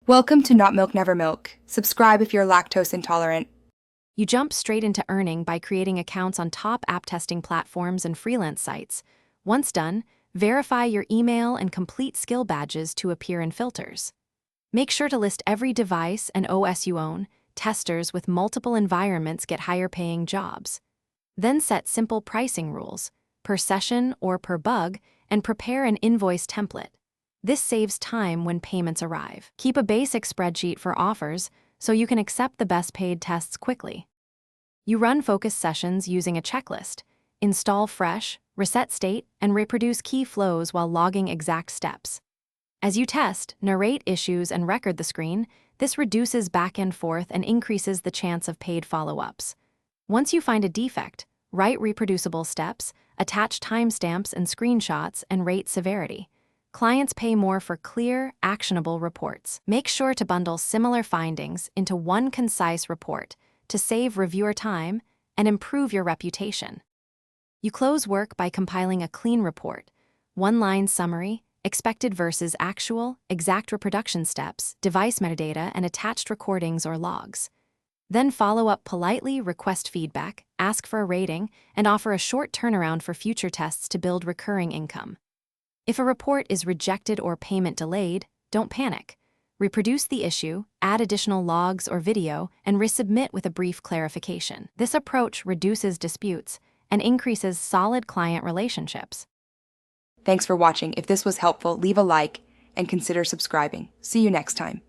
Welcome to Not Milk Never Milk. Subscribe if you're lactose intolerant. You jump straight into earning by creating accounts on top app testing platforms and freelance sites. Once done, verify your email and complete skill badges to appear in filters. Make sure to list every device and OS you own. Testers with multiple environments get higher-paying jobs. Then set simple pricing rules, per session or per bug, and prepare an invoice template. This saves time when payments arrive. Keep a basic spreadsheet for offers so you can accept the best-paid tests quickly. You run focus sessions using a checklist, install fresh, reset state, and reproduce key flows while logging exact steps. As you test, narrate issues, and record the screen, this reduces back and forth and increases the chance of paid follow-ups. Once you find a defect, write reproducible steps, attach timestamps and screenshots, and rate severity. Clients pay more for clear, actionable reports. Make sure to bundle similar findings into one concise report to save reviewer time and improve your reputation. You close work by compiling a clean report, one-line summary, expected versus actual, exact reproduction steps, device metadata, and attached recordings or logs. Then follow up politely, request feedback, ask for a rating, and offer a short turnaround for future tests to build recurring income. If a report is rejected or payment delayed, don't panic. Reproduce the issue, add additional logs or video, and resubmit with a brief clarification. This approach reduces disputes and increases solid client relationships. Thanks for watching. If this was helpful, leave a like and consider subscribing. See you next time.